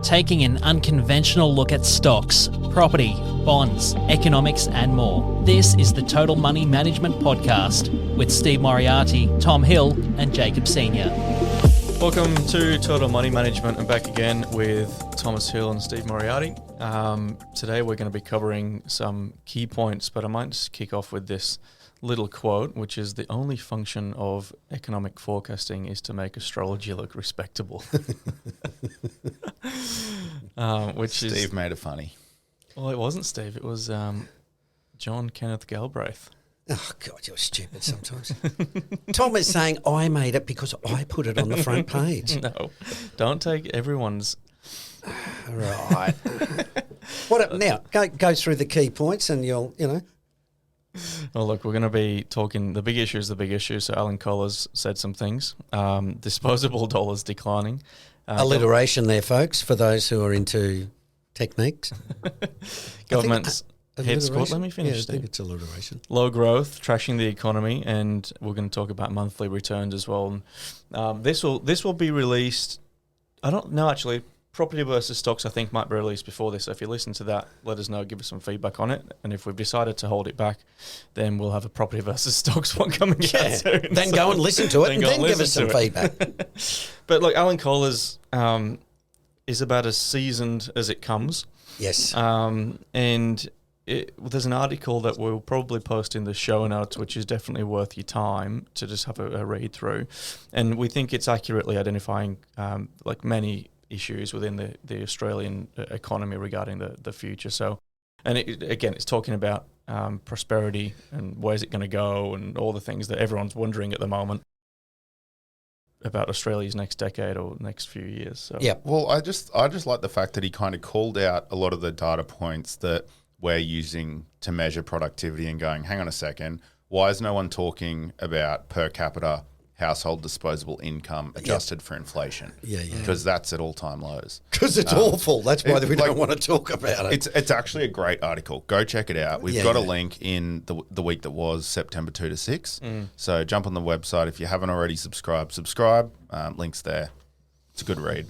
taking an unconventional look at stocks, property, bonds, economics, and more. This is the Total Money Management Podcast with Steve Moriarty, Tom Hill, and Jacob Senior. Welcome to Total Money Management. I'm back again with Thomas Hill and Steve Moriarty. Today we're going to be covering some key points, but I might just kick off with this little quote, which is the only function of economic forecasting is to make astrology look respectable. Steve made it funny. Well, it wasn't Steve. It was John Kenneth Galbraith. Oh, God, you're stupid sometimes. Tom is saying I made it because I put it on the front page. No, don't take everyone's... Right. Now, go through the key points and you'll. Well, look, we're going to be talking, the big issue is the big issue. So Alan Kohler's said some things. Disposable dollars declining. Alliteration there, folks, for those who are into techniques. Government's head squat. Let me finish. Yeah, I think it's alliteration. Low growth, trashing the economy, and we're going to talk about monthly returns as well. This will be released. I don't know, actually. Property versus stocks, I think, might be released before this. So if you listen to that, let us know, give us some feedback on it. And if we've decided to hold it back, then we'll have a property versus stocks one coming out soon. Then go and listen to it and then give us some feedback. But look, Alan Kohler's is about as seasoned as it comes. Yes. And there's an article that we'll probably post in the show notes, which is definitely worth your time to just have a read through. And we think it's accurately identifying many issues within the Australian economy regarding the future. So, and it's talking about prosperity and where's it going to go and all the things that everyone's wondering at the moment about Australia's next decade or next few years. So. Yeah. Well, I just like the fact that he kind of called out a lot of the data points that we're using to measure productivity and going, hang on a second, why is no one talking about per capita household disposable income adjusted for inflation? Yeah. Because that's at all-time lows. Because it's awful. That's why we don't want to talk about it. It's actually a great article. Go check it out. We've got a link in the week that was September 2 to 6. So jump on the website. If you haven't already subscribe. Links there. It's a good read.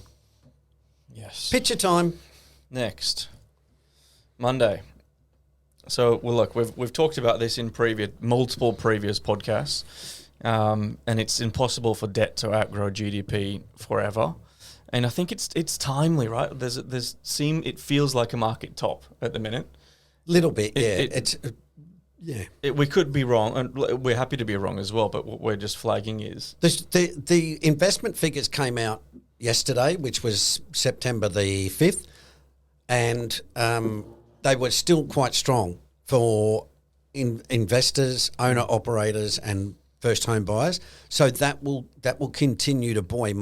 Yes. Picture time. Next. Monday. So, well, look, we've talked about this in multiple previous podcasts. And it's impossible for debt to outgrow GDP forever, and I think it's timely, right? It feels like a market top at the minute. Little bit, We could be wrong, and we're happy to be wrong as well. But what we're just flagging is the investment figures came out yesterday, which was September the 5th, and they were still quite strong for investors, owner operators, and first home buyers. So that will continue to buoy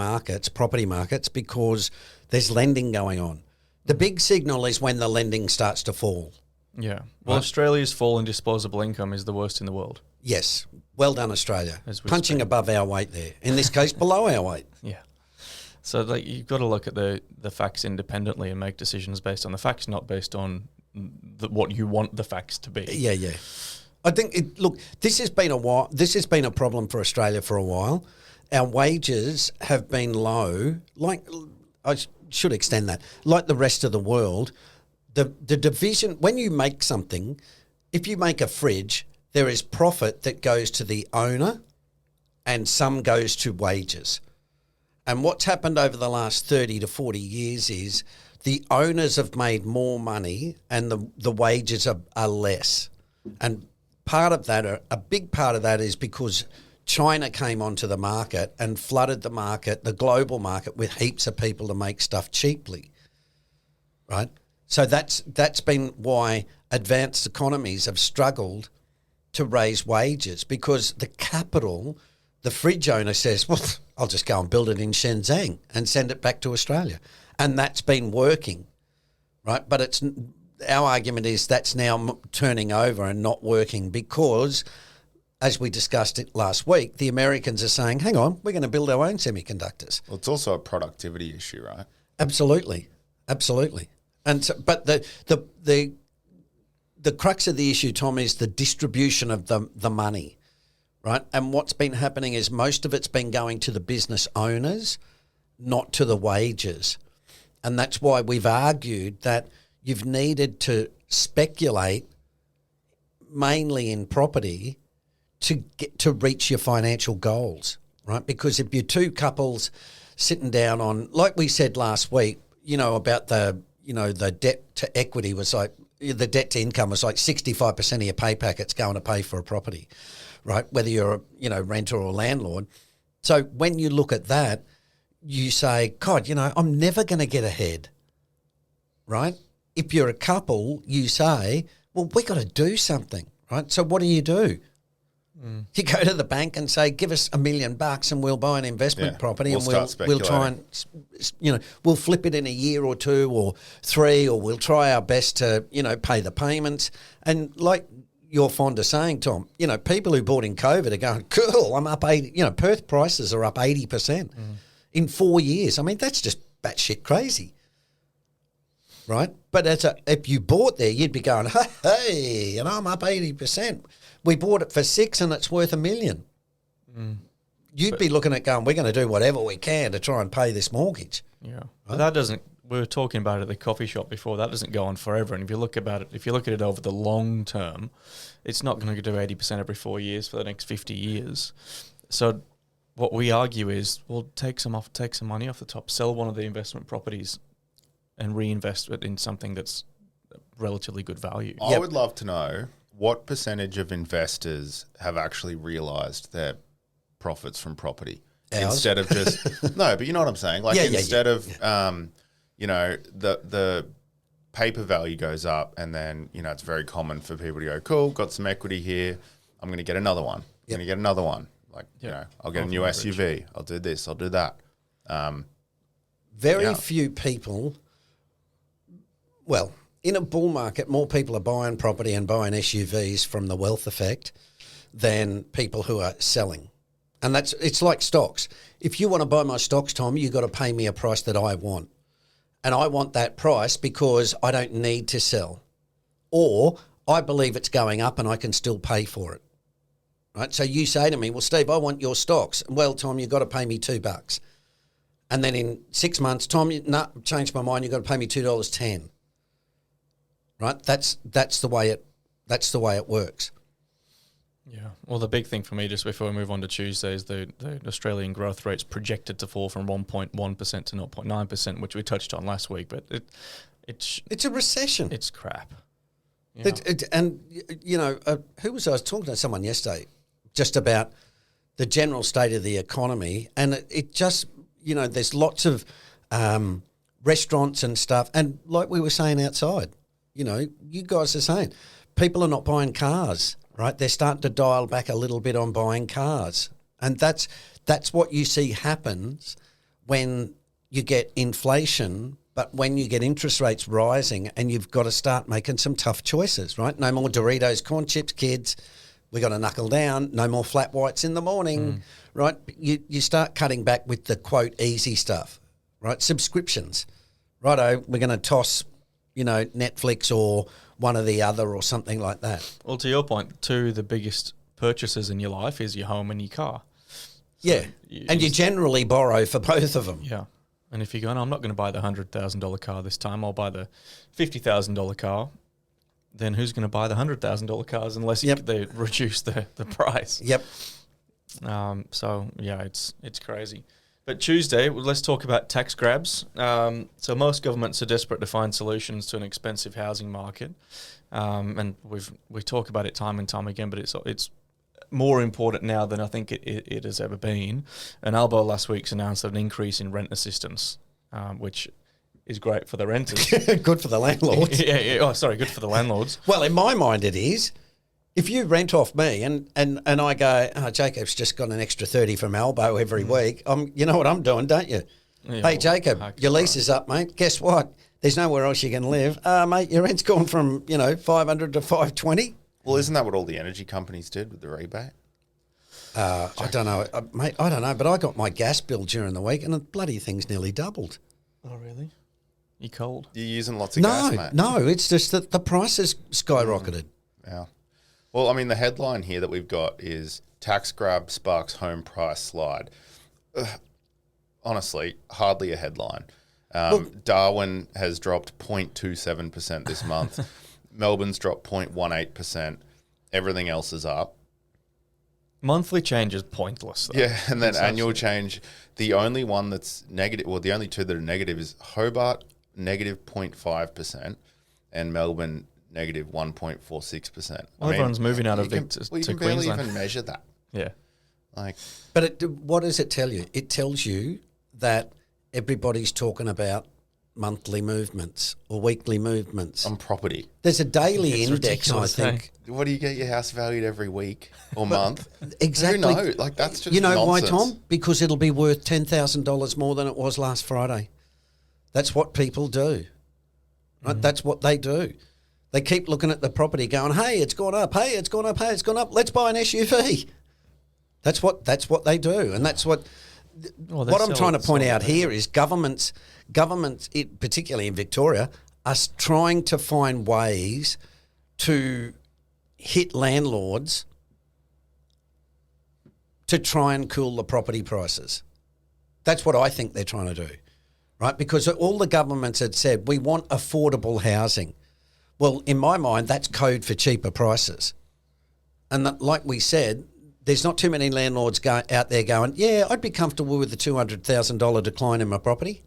property markets, because there's lending going on. The big signal is when the lending starts to fall. Yeah. Well, right? Australia's fall in disposable income is the worst in the world. Yes. Well done, Australia. Punching above our weight there. In this case, below our weight. Yeah. So you've got to look at the facts independently and make decisions based on the facts, not based on what you want the facts to be. Yeah. I think, this has been a while. This has been a problem for Australia for a while. Our wages have been low. I should extend that. Like the rest of the world, the division, when you make something, if you make a fridge, there is profit that goes to the owner and some goes to wages. And what's happened over the last 30 to 40 years is the owners have made more money and the wages are less. And a big part of that is because China came onto the market and flooded the global market, with heaps of people to make stuff cheaply, right? So that's been why advanced economies have struggled to raise wages, because the fridge owner says, well, I'll just go and build it in Shenzhen and send it back to Australia. And that's been working, right? But our argument is that's now turning over and not working, because, as we discussed it last week, the Americans are saying, hang on, we're going to build our own semiconductors. Well, it's also a productivity issue, right? Absolutely. And so, but the crux of the issue, Tom, is the distribution of the money, right? And what's been happening is most of it's been going to the business owners, not to the wages. And that's why we've argued that you've needed to speculate mainly in property to get to reach your financial goals, right? Because if you're two couples sitting down on, like we said last week, about the debt to equity was like, the debt to income was like 65% of your pay packet's going to pay for a property, right? Whether you're a, renter or landlord. So when you look at that, you say, God, I'm never going to get ahead, right? If you're a couple, you say, well, we got to do something, right? So what do? You go to the bank and say, give us $1 million and we'll buy an investment property and we'll try and, we'll flip it in a year or 2 or 3, or we'll try our best to, pay the payments. And like you're fond of saying, Tom, people who bought in COVID are going, cool, I'm up 80, Perth prices are up 80% in 4 years. I mean, that's just batshit crazy. Right? But if you bought there, you'd be going, hey, I'm up 80%. We bought it for 6 and it's worth $1 million. You'd be looking at going, we're going to do whatever we can to try and pay this mortgage. Yeah. Right? But that doesn't, we were talking about it at the coffee shop before, that doesn't go on forever. And if you look at it over the long term, it's not going to do 80% every 4 years for the next 50 years. So what we argue is, well, take some money off the top, sell one of the investment properties and reinvest it in something that's relatively good value. I would love to know what percentage of investors have actually realised their profits from property. Ours? Instead of just... No, but you know what I'm saying? Like instead of, the paper value goes up and then, it's very common for people to go, cool, got some equity here. I'm going to get another one. I'm going to get another one. Like, I'll get a new SUV. I'll do this. I'll do that. Very few people... Well, in a bull market, more people are buying property and buying SUVs from the wealth effect than people who are selling. And it's like stocks. If you want to buy my stocks, Tom, you've got to pay me a price that I want. And I want that price because I don't need to sell. Or I believe it's going up and I can still pay for it. Right? So you say to me, well, Steve, I want your stocks. Well, Tom, you've got to pay me $2. And then in 6 months, Tom, changed my mind, you've got to pay me $2.10. Right, that's the way it works. Yeah. Well, the big thing for me, just before we move on to Tuesday, is the Australian growth rate's projected to fall from 1.1% to 0.9%, which we touched on last week. But it's a recession. It's crap. Yeah. I was talking to someone yesterday just about the general state of the economy, and it just there's lots of restaurants and stuff, and like we were saying outside. You guys are saying people are not buying cars, right? They're starting to dial back a little bit on buying cars. And that's what you see happens when you get inflation, but when you get interest rates rising and you've got to start making some tough choices, right? No more Doritos, corn chips, kids. We got to knuckle down. No more flat whites in the morning, right? You start cutting back with the, quote, easy stuff, right? Subscriptions. Righto, we're going to toss... Netflix or one or the other or something like that. Well, to your point, 2 the biggest purchases in your life is your home and your car. So and you generally borrow for both of them. Yeah. And if you go, no, I'm not going to buy the $100,000 car this time, I'll buy the $50,000 car, then who's going to buy the $100,000 cars unless they reduce the price? Yep. It's crazy. But Tuesday, let's talk about tax grabs. So most governments are desperate to find solutions to an expensive housing market, and we talk about it time and time again. But it's more important now than I think it has ever been. And Albo last week's announced an increase in rent assistance, which is great for the renters. Good for the landlords. Good for the landlords. Well, in my mind, it is. If you rent off me and I go, Jacob's just got an extra 30 from Albo every week, you know what I'm doing, don't you? Yeah, hey, Jacob, your lease is up, mate. Guess what? There's nowhere else you can live. Mate, your rent's gone from, 500 to 520. Well, isn't that what all the energy companies did with the rebate? I don't know, mate. I don't know, but I got my gas bill during the week and the bloody thing's nearly doubled. Oh, really? You cold? You're using lots of gas, mate. No, it's just that the price has skyrocketed. Yeah. Well, I mean, the headline here that we've got is tax grab sparks home price slide. Honestly, hardly a headline. Darwin has dropped 0.27% this month. Melbourne's dropped 0.18%. Everything else is up. Monthly change is pointless, though. Yeah, and then annual change, the only one that's negative, well, the only two that are negative is Hobart, negative 0.5%, and Melbourne, negative 1.46%. Well, everyone's moving out of you Vic to can barely Queensland. even measure that. Yeah. Like, But what does it tell you? It tells you that everybody's talking about monthly movements or weekly movements. on property. There's a daily It's index, I ridiculous, think. What do you get your house valued every week or month? Exactly. Who knows? Like, that's just You know nonsense. why, Tom? Because it'll be worth $10,000 more than it was last Friday. That's what people do. Right? That's what they do. They keep looking at the property going, hey, it's gone up, hey, it's gone up, hey, it's gone up. Let's buy an SUV. That's what they do. And that's what what I'm trying to point out here is governments, particularly in Victoria, are trying to find ways to hit landlords to try and cool the property prices. That's what I think they're trying to do, right? Because all the governments had said, we want affordable housing. Well, in my mind, that's code for cheaper prices. And that, like we said, there's not too many landlords out there going, yeah, I'd be comfortable with the $200,000 decline in my property.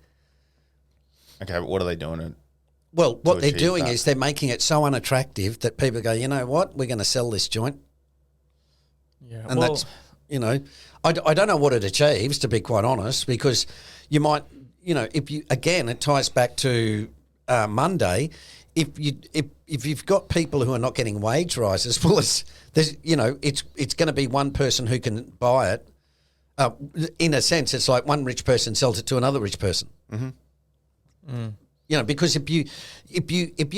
Okay, but what are they doing? Well, what they're achieve doing that? is they're making it so unattractive that people go, you know what, we're going to sell this joint. Yeah. And that's, you know, I don't know what it achieves, to be quite honest, because you might, you know, if you, again, it ties back to Monday. If you've got people who are not getting wage rises, well, it's going to be one person who can buy it. In a sense, it's like one rich person sells it to another rich person. Mm-hmm. Mm. You know, because if you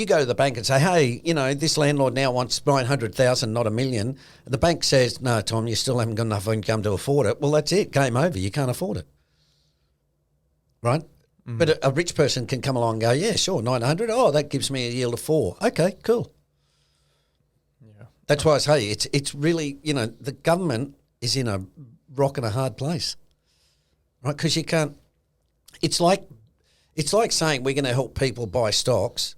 go to the bank and say, hey, you know, this landlord now wants 900,000, not $1 million, the bank says, no, Tom, you still haven't got enough income to afford it. Well, that's it. Game over. You can't afford it. Right? Mm. But a rich person can come along and go, yeah, sure, 900. Oh, that gives me a yield of 4. Okay, cool. Yeah. That's why I say it's really, you know, the government is in a rock and a hard place, right? Because you can't. It's like saying we're going to help people buy stocks,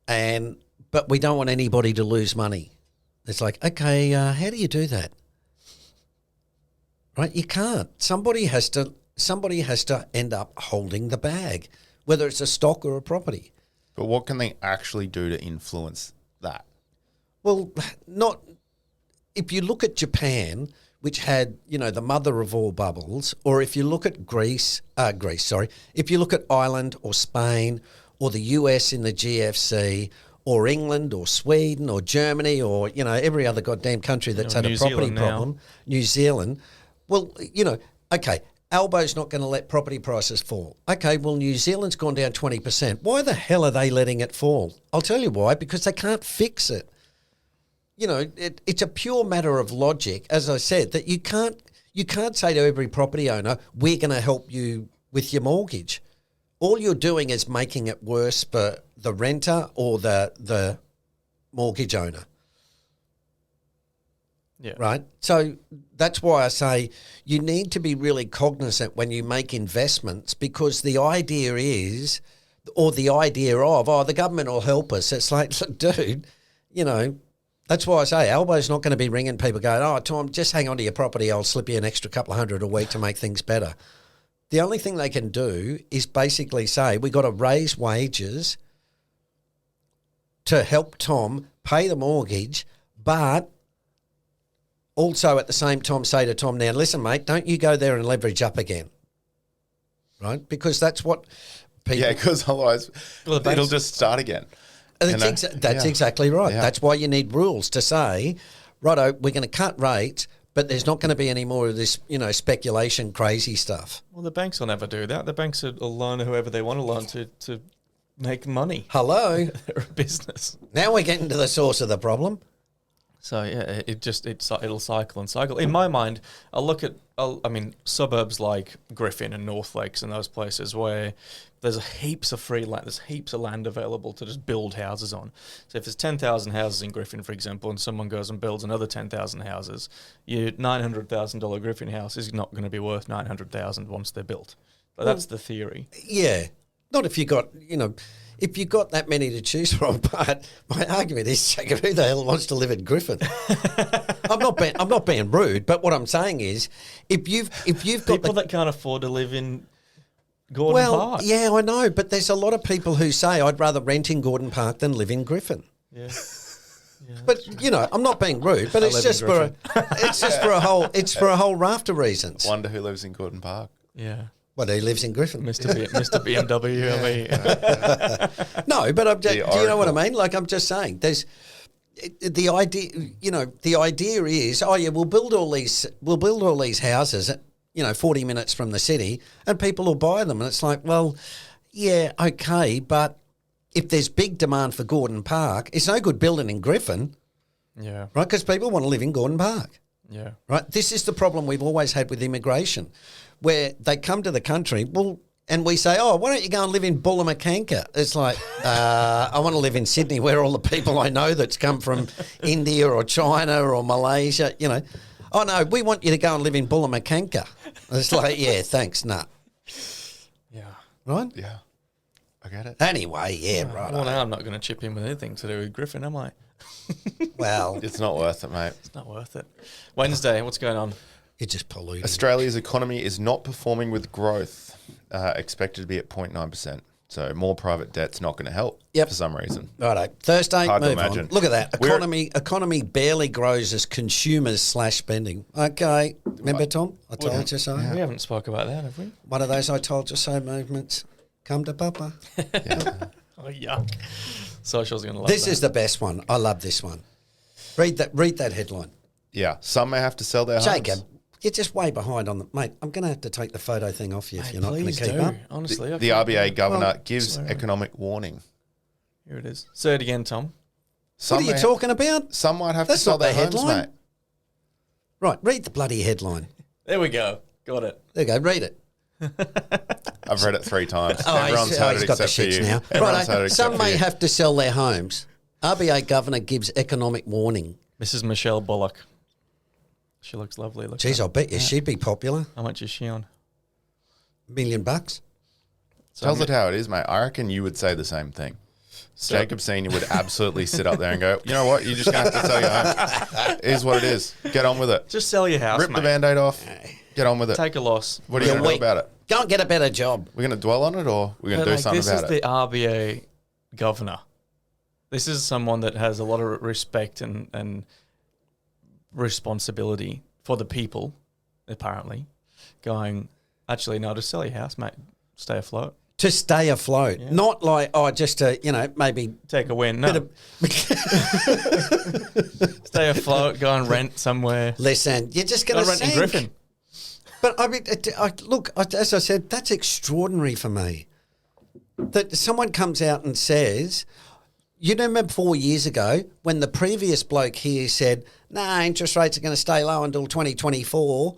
but we don't want anybody to lose money. It's like, okay, how do you do that? Right? You can't. Somebody has to end up holding the bag, whether it's a stock or a property. But what can they actually do to influence that? Well, not if you look at Japan, which had, you know, the mother of all bubbles, or if you look at if you look at Ireland or Spain or the US in the GFC or England or Sweden or Germany or, you know, every other goddamn country that's had a property problem, New Zealand, well, you know, okay, Albo's not going to let property prices fall. Okay, well, New Zealand's gone down 20%. Why the hell are they letting it fall? I'll tell you why, because they can't fix it. You know, it's a pure matter of logic, as I said, that you can't say to every property owner, we're going to help you with your mortgage. All you're doing is making it worse for the renter or the mortgage owner. Yeah. Right? So that's why I say you need to be really cognizant when you make investments, because the idea is, or the idea of, the government will help us. It's like, look, dude, you know, that's why I say Albo's not going to be ringing people going, oh, Tom, just hang on to your property. I'll slip you an extra couple of $100 a week to make things better. The only thing they can do is basically say, we got to raise wages to help Tom pay the mortgage, but also at the same time say to Tom, now listen, mate, don't you go there and leverage up again, right? Because that's what people... Yeah, because otherwise it'll just start again. That's exactly right. Yeah. That's why you need rules to say, righto, we're going to cut rates, but there's not going to be any more of this, you know, speculation, crazy stuff. Well, the banks will never do that. The banks will loan whoever they want to loan to make money. Hello. They're a business. Now we're getting to the source of the problem. So yeah, it'll cycle and cycle. In my mind, suburbs like Griffin and North Lakes and those places where there's heaps of free land, there's heaps of land available to just build houses on. So if there's 10,000 houses in Griffin, for example, and someone goes and builds another 10,000 houses, your $900,000 Griffin house is not going to be worth $900,000 once they're built. But that's the theory. Yeah. Not if you got, if you got that many to choose from. But my argument is, Jacob, who the hell wants to live in Griffin? I'm not being rude, but what I'm saying is, if you've got People that can't afford to live in Gordon Park. yeah, I know, but there's a lot of people who say I'd rather rent in Gordon Park than live in Griffin. Yeah. But I'm not being rude, but it's just for a whole raft of reasons. Wonder who lives in Gordon Park. Yeah. What, he lives in Griffin? Mr. BMW. I mean, No, but do you know what I Oracle. mean? Like, I'm just saying, there's the idea. The idea is, we'll build all these houses, 40 minutes from the city, and people will buy them. And it's like, well, yeah, okay, but if there's big demand for Gordon Park, it's no good building in Griffin, yeah. right? Because people want to live in Gordon Park. Yeah. Right? This is the problem we've always had with immigration, where they come to the country, and we say, why don't you go and live in Bullamakanka? It's like, I want to live in Sydney, where all the people I know that's come from India or China or Malaysia, Oh, no, we want you to go and live in Bullamakanka. It's like, yeah, thanks, nah. Yeah. Right? Yeah, I get it. Anyway, yeah, right. Well, now I'm not going to chip in with anything to do with Griffin, am I? Well, It's not worth it, mate. It's not worth it. Wednesday, what's going on? you're just polluting. Australia's economy is not performing with growth, expected to be at 0.9%. So more private debt's not going to help for some reason. Righto. Thursday, Hard to move on. imagine. Look at that. We're- Economy barely grows as consumers slash spending. Okay. Remember, Tom? I told you so. We haven't spoke about that, have we? One of those I told you so movements. Come to Papa. Oh, yuck. Social's going to love This that. is the best one. I love this one. Read that headline. Yeah, some may have to sell their homes. Jacob, you're just way behind on the... Mate, I'm going to have to take the photo thing off you if you're not going to Please keep do. up. Honestly. I The can't- RBA governor Well, gives economic warning. Here it is. Say it again, Tom. Some What are you may- talking about? Some might have That's to sell not the their homes, headline. mate. Right, read the bloody headline. There we go. Got it. There you go, read it. I've read it 3 times. Oh, Everyone's heard he's it got the except for shits you. now. Everyone's Right, heard it except some for may you. have to sell their homes. RBA governor gives economic warning. Mrs. Michelle Bullock. She looks lovely. Look Geez, at I'll bet you she'd be popular. how much is she on? $1 million. So Tells it how it is, mate. I reckon you would say the same thing. Jacob Senior would absolutely sit up there and go, you know what? You're just going to have to sell your home. It is what it is. Get on with it. Just sell your house, Rip mate. the Band-Aid off. Get on with it. Take a loss. What are you You're going to do weak. about it? Go and get a better job. We're going to dwell on it or we're going to But, do something this about is it? the RBA governor. This is someone that has a lot of respect and responsibility for the people, apparently, going, actually, no, just sell your house, mate. Stay afloat. To stay afloat. Yeah. Not like, just to, maybe... Take a win. No. Stay afloat. Go and rent somewhere. Listen, you're just Go going to rent in sink. Griffin. But I mean, as I said, that's extraordinary for me. That someone comes out and says, you remember 4 years ago when the previous bloke here said, nah, interest rates are going to stay low until 2024,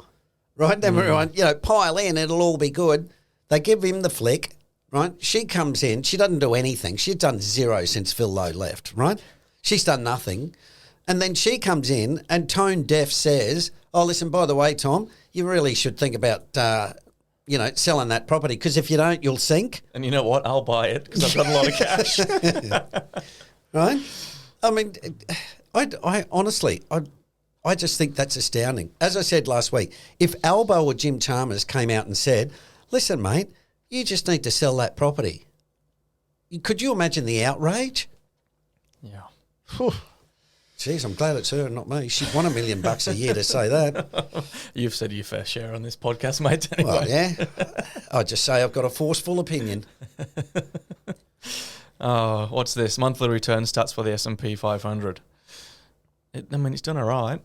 right? Then everyone, pile in, it'll all be good. They give him the flick, right? She comes in, she doesn't do anything. She's done zero since Phil Lowe left, right? She's done nothing. And then she comes in and tone deaf says, oh, listen, by the way, Tom, you really should think about, selling that property because if you don't, you'll sink. And you know what? I'll buy it because I've got a lot of cash. Right? I mean, I honestly, I just think that's astounding. As I said last week, if Albo or Jim Chalmers came out and said, listen, mate, you just need to sell that property. Could you imagine the outrage? Yeah. Jeez, I'm glad it's her and not me. She'd want $1 million a year to say that. You've said your fair share on this podcast, mate. Anyway. Well, yeah. I just say I've got a forceful opinion. Oh, what's this? Monthly return stats for the S&P 500. It's done all right.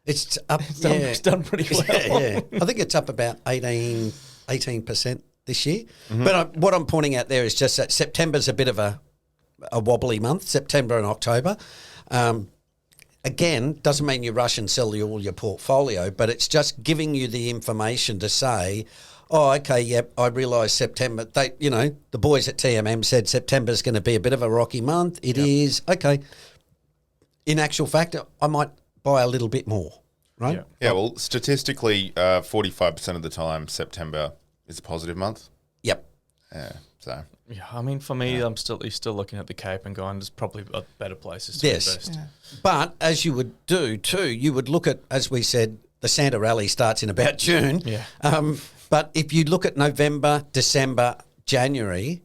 It's up. It's done pretty well. Yeah. I think it's up about 18% this year. But what I'm pointing out there is just that September's a bit of a wobbly month, September and October. Again, doesn't mean you rush and sell all your portfolio, but it's just giving you the information to say, oh, okay, yep, I realise September. The boys at TMM said September's going to be a bit of a rocky month. It is. Okay. In actual fact, I might buy a little bit more, right? Yeah. Yeah, well, statistically, 45% of the time, September is a positive month. Yep. So Yeah, I mean, for me, he's still looking at the Cape and going, there's probably better places to invest. Yes. But as you would do too, you would look at, as we said, the Santa Rally starts in about June. Yeah. But if you look at November, December, January,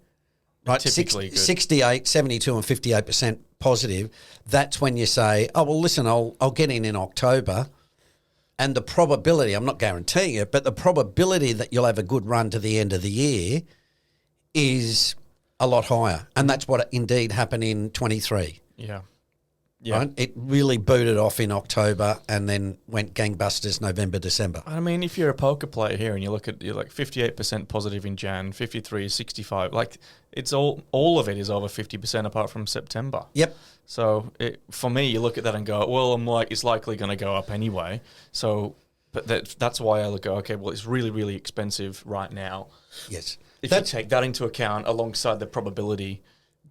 right, Typically good. 68, 72 and 58% positive, that's when you say, oh, well, listen, I'll get in October. And the probability, I'm not guaranteeing it, but the probability that you'll have a good run to the end of the year is a lot higher. And that's what indeed happened in 23. Yeah. Right? It really booted off in October and then went gangbusters November, December. I mean, if you're a poker player here and you're like 58% positive in Jan, 53 is 65, like it's all of it is over 50% apart from September. Yep. So for me, you look at that and go, well, I'm like, it's likely going to go up anyway. So, but that's why I go, okay, well, it's really, really expensive right now. Yes. If you take that into account alongside the probability,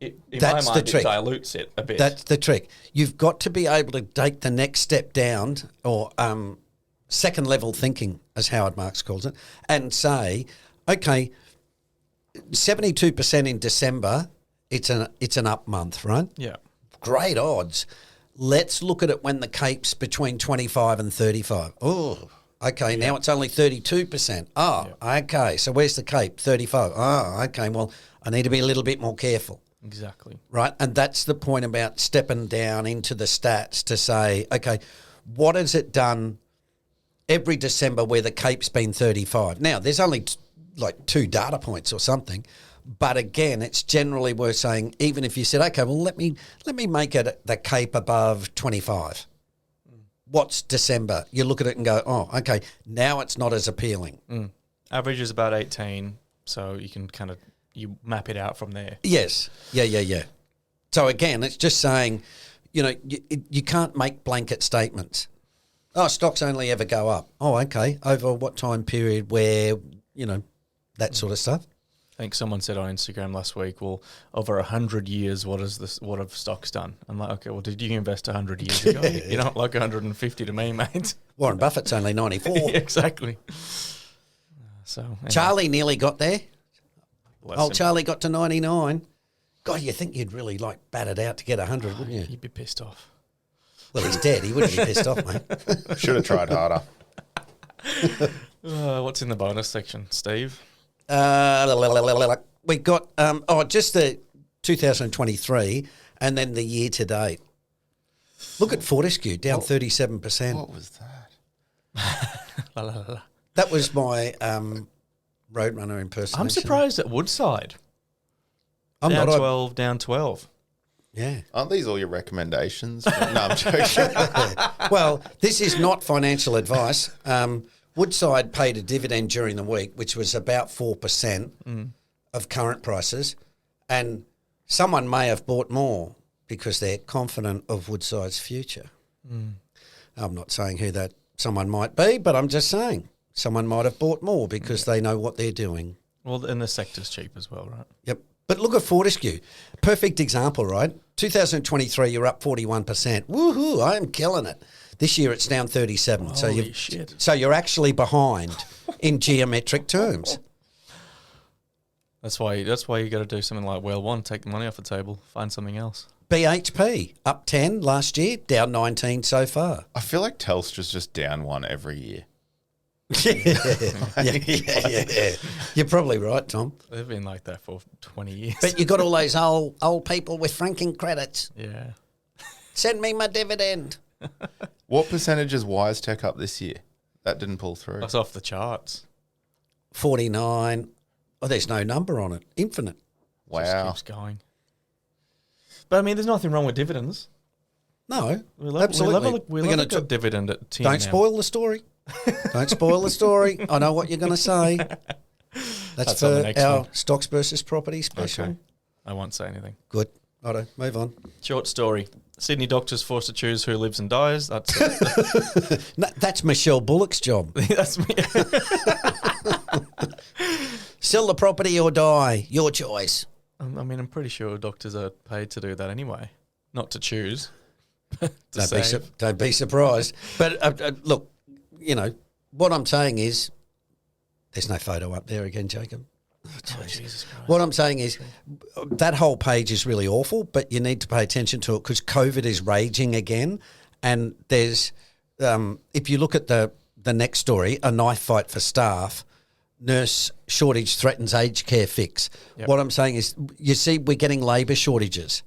in That's my the mind, trick. it dilutes it a bit. That's the trick. You've got to be able to take the next step down, or second level thinking, as Howard Marks calls it, and say, okay, 72% in December, it's an up month, right? Yeah. Great odds. Let's look at it when the Cape's between 25 and 35. Oh, okay, now it's only 32%. Oh, okay, so where's the Cape? 35. Oh, okay, well, I need to be a little bit more careful. Exactly. Right, and that's the point about stepping down into the stats to say, okay, what has it done every December where the Cape's been 35? Now, there's only like 2 data points or something, but again, it's generally worth saying, even if you said, okay, well, let me make it the Cape above 25. What's December? You look at it and go, oh, okay, now it's not as appealing. Average is about 18, so you can kind of you map it out from there. Yes. Yeah. So again, it's just saying, you can't make blanket statements. Oh, stocks only ever go up. Oh, okay. Over what time period where, that sort of stuff. I think someone said on Instagram last week, well, over 100 years, what have stocks done? I'm like, okay, well, did you invest 100 years ago? You're not like 150 to me, mate. Warren Buffett's only 94. Exactly. So anyway. Charlie nearly got there. Bless Oh, him. Charlie got to 99. God, you think you'd really bat it out to get 100, wouldn't you? You'd be pissed off. Well, he's dead. He wouldn't be pissed off, mate. should have tried harder. What's in the bonus section, Steve? We got just the 2023 and then the year to date. Look at Fortescue, down 37%. What was that? That was my Roadrunner impersonation. I'm surprised at Woodside. I'm down not 12, down 12. Yeah. Aren't these all your recommendations? No, I'm joking. Well, this is not financial advice. Woodside paid a dividend during the week, which was about 4% of current prices. And someone may have bought more because they're confident of Woodside's future. I'm not saying who that someone might be, but I'm just saying someone might have bought more because they know what they're doing. Well, and the sector's cheap as well, right? Yep. But look at Fortescue. Perfect example, right? 2023, you're up 41%. Woohoo, I am killing it. This year it's down 37. Holy shit. So you're actually behind in geometric terms. That's why you got to do something like Whale One, take the money off the table, find something else. BHP, up 10 last year, down 19 so far. I feel like Telstra's just down one every year. Yeah. You're probably right, Tom. They've been like that for 20 years. But you got all those old people with franking credits. Yeah. Send me my dividend. What percentage is WiseTech up this year? That didn't pull through. That's off the charts. 49. Oh, there's no number on it. Infinite. Wow. Just keeps going. But I mean, there's nothing wrong with dividends. No, We absolutely. We love a good dividend at TNM. Don't spoil the story. Don't spoil the story. I know what you're going to say. That's on the for next our one. stocks versus property special. Okay. I won't say anything. Good. Righto, move on. Short story. Sydney doctors forced to choose who lives and dies. That's it. No, that's Michelle Bullock's job. That's me. Sell the property or die. Your choice. I mean, I'm pretty sure doctors are paid to do that anyway. Not to choose. to Don't be surprised. But look, what I'm saying is there's no photo up there again, Jacob. Jesus Christ. What I'm saying is that whole page is really awful, but you need to pay attention to it because COVID is raging again. And there's, if you look at the next story, a knife fight for staff, nurse shortage threatens aged care fix. Yep. What I'm saying is, you see, we're getting labour shortages,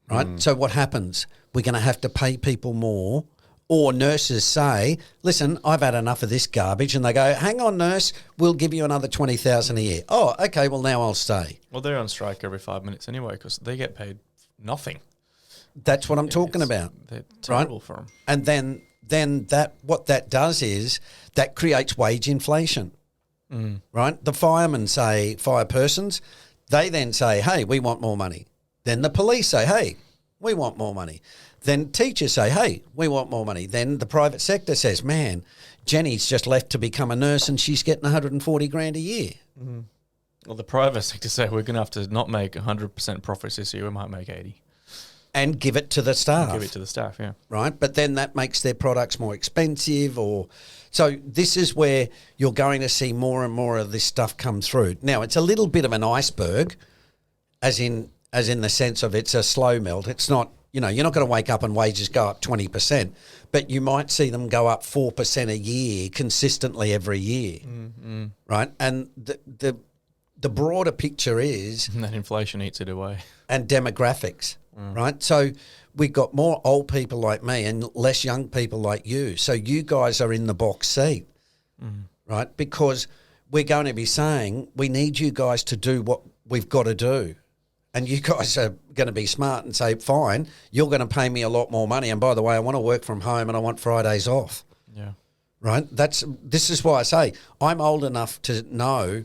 right? So what happens? We're going to have to pay people more. Or nurses say, listen, I've had enough of this garbage. And they go, hang on, nurse, we'll give you another $20,000 a year. Oh, okay, well, now I'll stay. Well, they're on strike every 5 minutes anyway because they get paid nothing. That's what I'm talking about. They're terrible right? for them. And then that what that does is that creates wage inflation, right? The firemen say, firepersons, they then say, hey, we want more money. Then the police say, hey, we want more money. Then teachers say, hey, we want more money. Then the private sector says, man, Jenny's just left to become a nurse and she's getting 140 grand a year. Well, the private sector say we're going to have to not make 100% profits this year. We might make 80. And give it to the staff. Give it to the staff, yeah. Right? But then that makes their products more expensive so this is where you're going to see more and more of this stuff come through. Now, it's a little bit of an iceberg, as in the sense of it's a slow melt. It's not, you're not going to wake up and wages go up 20%, but you might see them go up 4% a year consistently every year, right? And the broader picture is... And then inflation eats it away. And demographics, right? So we've got more old people like me and less young people like you. So you guys are in the box seat, right? Because we're going to be saying we need you guys to do what we've got to do. And you guys are going to be smart and say, fine, you're going to pay me a lot more money. And by the way, I want to work from home and I want Fridays off. Yeah. Right? This is why I say I'm old enough to know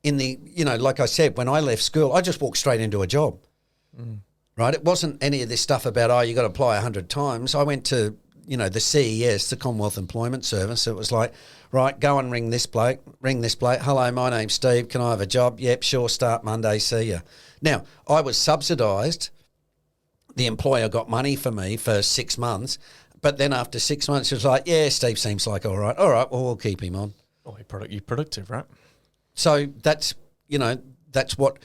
like I said, when I left school, I just walked straight into a job. Right? It wasn't any of this stuff about, you got to apply 100 times. I went to, the CES, the Commonwealth Employment Service. It was like, right, go and ring this bloke. Hello, my name's Steve. Can I have a job? Yep, sure, start Monday, see ya. Now, I was subsidised. The employer got money for me for 6 months. But then after 6 months, it was like, yeah, Steve seems like all right. All right, well, we'll keep him on. Oh, you're productive, right? So that's what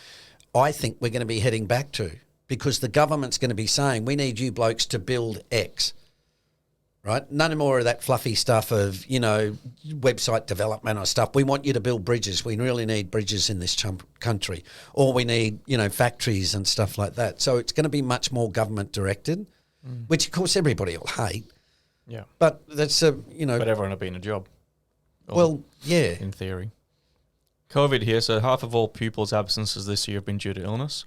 I think we're going to be heading back to, because the government's going to be saying, we need you blokes to build X, right? None more of that fluffy stuff of, website development or stuff. We want you to build bridges. We really need bridges in this country. Or we need, factories and stuff like that. So it's going to be much more government directed, which of course everybody will hate. Yeah. But that's But everyone will be in a job. Well, yeah. In theory. COVID here, so half of all pupils' absences this year have been due to illness.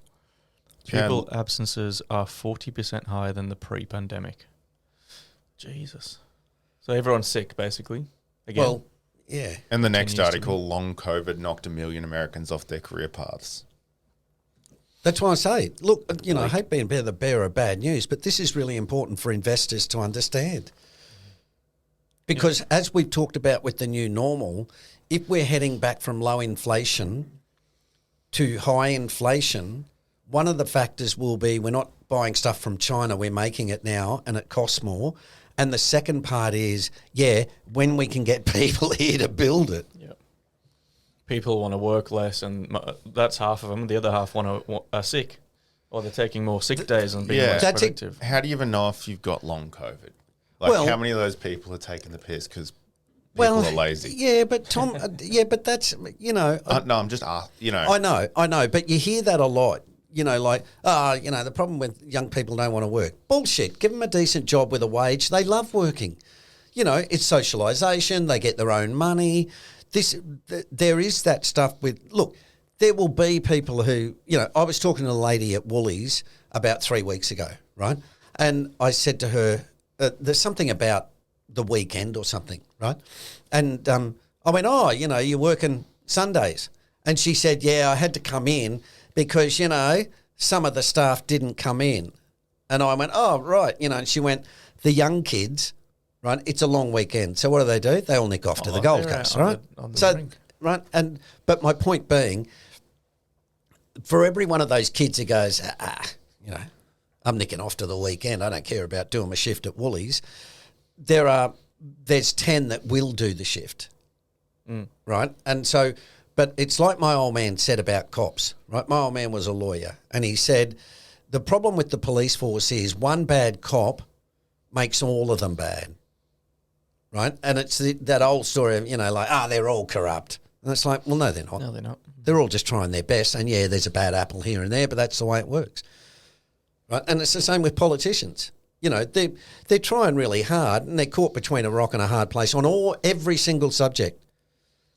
Pupil absences are 40% higher than the pre-pandemic. Jesus. So everyone's sick, basically. Again. Well, yeah. And the next Continues to article, long COVID knocked 1 million Americans off their career paths. That's why I say, look, I hate being the bearer of bad news, but this is really important for investors to understand. Because as we've talked about with the new normal, if we're heading back from low inflation to high inflation, one of the factors will be we're not buying stuff from China, we're making it now and it costs more. And the second part is, when we can get people here to build it. Yeah. People want to work less, and that's half of them. The other half are sick, or they're taking more sick days and being less productive. How do you even know if you've got long COVID? Like, how many of those people are taking the piss because people are lazy? Yeah, but Tom, but that's, no, I'm just, I know, but you hear that a lot. The problem with young people don't want to work. Bullshit. Give them a decent job with a wage. They love working. It's socialisation. They get their own money. There is that stuff with, look, there will be people who, I was talking to a lady at Woolies about 3 weeks ago, right? And I said to her, there's something about the weekend or something, right? And I went, you're working Sundays. And she said, yeah, I had to come in because, some of the staff didn't come in. And I went, oh, right. And she went, the young kids, right, it's a long weekend. So what do? They all nick off to the Gold Coast, right? On the rink. Right. But my point being, for every one of those kids who goes, I'm nicking off to the weekend, I don't care about doing my shift at Woolies, there's 10 that will do the shift, right? And so But it's like my old man said about cops, right? My old man was a lawyer, and he said the problem with the police force is one bad cop makes all of them bad, right? And it's that old story of, like, they're all corrupt. And it's like, well, no, they're not. No, they're not. They're all just trying their best. And, yeah, there's a bad apple here and there, but that's the way it works, right? And it's the same with politicians. They're trying really hard, and they're caught between a rock and a hard place on every single subject.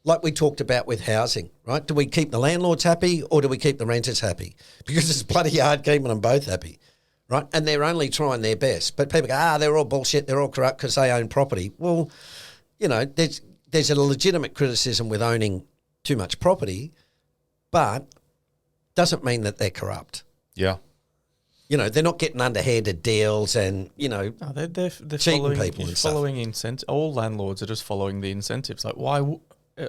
Like we talked about with housing, right? Do we keep the landlords happy or do we keep the renters happy? Because it's bloody hard keeping them both happy, right? And they're only trying their best. But people go, they're all bullshit, they're all corrupt because they own property. Well, there's a legitimate criticism with owning too much property, but doesn't mean that they're corrupt. Yeah. They're not getting underhanded deals and, No, they're cheating following, people and stuff. following incentives. All landlords are just following the incentives. Like, why?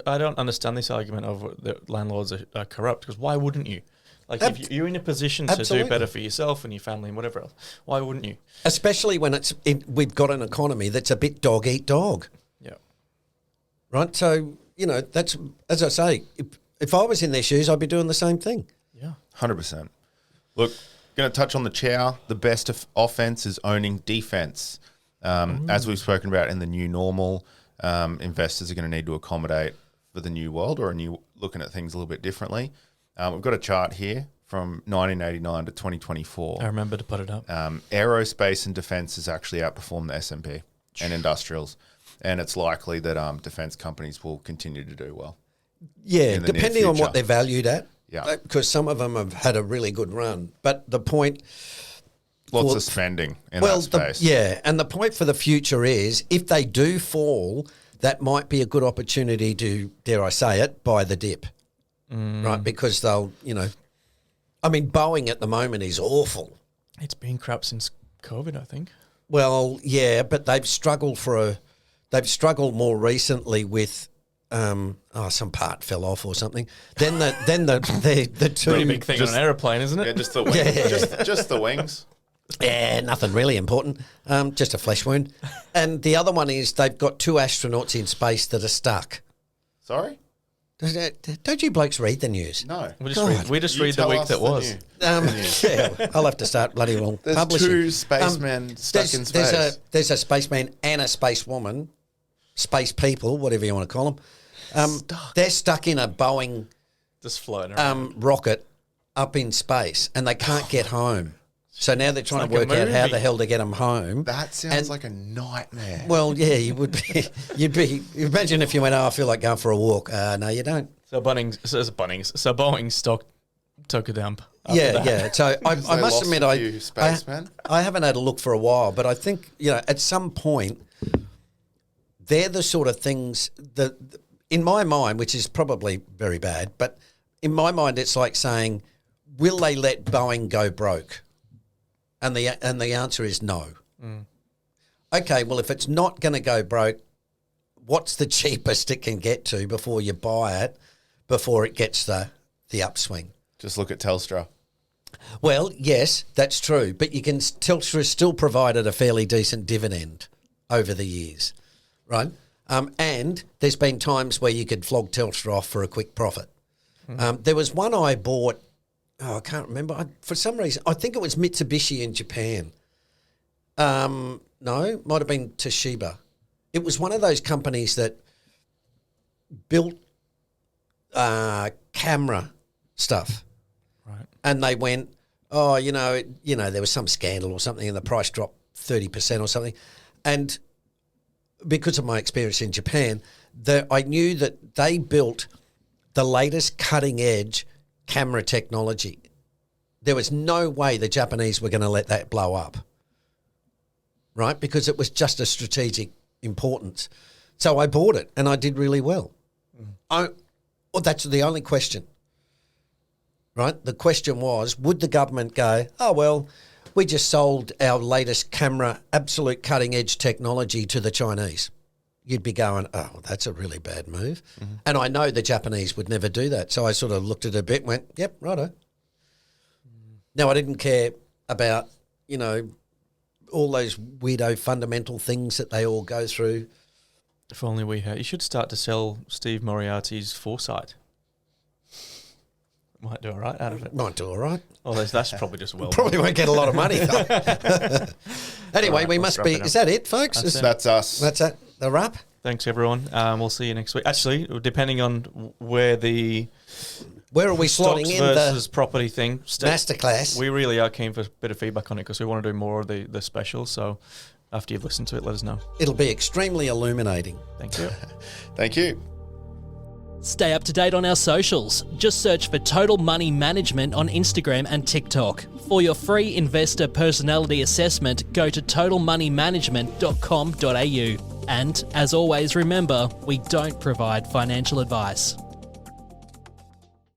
I don't understand this argument of that landlords are corrupt, because why wouldn't you? Like, if you're in a position to Absolutely. do better for yourself and your family and whatever else, why wouldn't you? Especially when we've got an economy that's a bit dog eat dog. Yeah. Right? So, that's, as I say, if I was in their shoes, I'd be doing the same thing. Yeah. 100%. Look, going to touch on the chow. The best of offense is owning defense. As we've spoken about in the new normal, investors are going to need to accommodate for the new world, or looking at things a little bit differently. We've got a chart here from 1989 to 2024. I remember to put it up. Aerospace and defense has actually outperformed the S&P and industrials, and it's likely that defense companies will continue to do well. Yeah, in the near depending on future. what they're valued at. Yeah. Because some of them have had a really good run. But the point... Lots for- of spending in that space. And the point for the future is, if they do fall, that might be a good opportunity to, dare I say it, buy the dip, right? Because they'll, Boeing at the moment is awful. It's been crap since COVID, I think. Well, yeah, but they've struggled more recently with, some part fell off or something. Then the two Pretty big thing on an aeroplane, isn't it? Yeah, just the wings. Yeah. Just the wings. Yeah, nothing really important. Just a flesh wound. And the other one is they've got two astronauts in space that are stuck. Sorry? Don't you blokes read the news? No. We just You read the tell week us that the was. news. Yeah, I'll have to start bloody well There's publishing. two spacemen stuck in space. There's a spaceman and a spacewoman, space people, whatever you want to call them. They're stuck in a Boeing Just floating around. rocket up in space, and they can't get home. So now they're trying to like a work out how movie. the hell to get them home. That sounds like a nightmare. Well, yeah, you would be. Imagine if you went, I feel like going for a walk. No, you don't. So Boeing stock took a dump. after Yeah, that. yeah. So I They must lost admit, a few spacemen. I haven't had a look for a while, but I think at some point they're the sort of things that, in my mind, which is probably very bad, but in my mind, it's like saying, will they let Boeing go broke? And the answer is no. Okay, well, if it's not going to go broke, what's the cheapest it can get to before you buy it, before it gets the upswing? Just look at Telstra. Well, yes, that's true, but Telstra has still provided a fairly decent dividend over the years, right? And there's been times where you could flog Telstra off for a quick profit. There was one I bought. I can't remember. For some reason, I think it was Mitsubishi in Japan. No, might have been Toshiba. It was one of those companies that built camera stuff. Right. And they went, there was some scandal or something and the price dropped 30% or something. And because of my experience in Japan, I knew that they built the latest cutting edge camera technology. There was no way the Japanese were going to let that blow up, right? Because it was just a strategic importance. So I bought it and I did really well. That's the only question, right? The question was, would the government go, oh, well, we just sold our latest camera, absolute cutting edge technology to the Chinese? You'd be going, oh, that's a really bad move. Mm-hmm. And I know the Japanese would never do that. So I sort of looked at it a bit and went, yep, righto. Now, I didn't care about, all those weirdo fundamental things that they all go through. If only we had. You should start to sell Steve Moriarty's foresight. Might do all right out of it. Might do all right. Oh, that's probably just well. Probably won't get a lot of money, though. Anyway, Right, we let's must wrap be... it up. Is that it, folks? That's us. That's it. The wrap? Thanks, everyone. We'll see you next week. Actually, depending on where the Where are we stocks slotting in versus the property thing, masterclass? we really are keen for a bit of feedback on it because we want to do more of the specials. So after you've listened to it, let us know. It'll be extremely illuminating. Thank you. Thank you. Stay up to date on our socials. Just search for Total Money Management on Instagram and TikTok. For your free investor personality assessment, go to totalmoneymanagement.com.au. And as always, remember, we don't provide financial advice.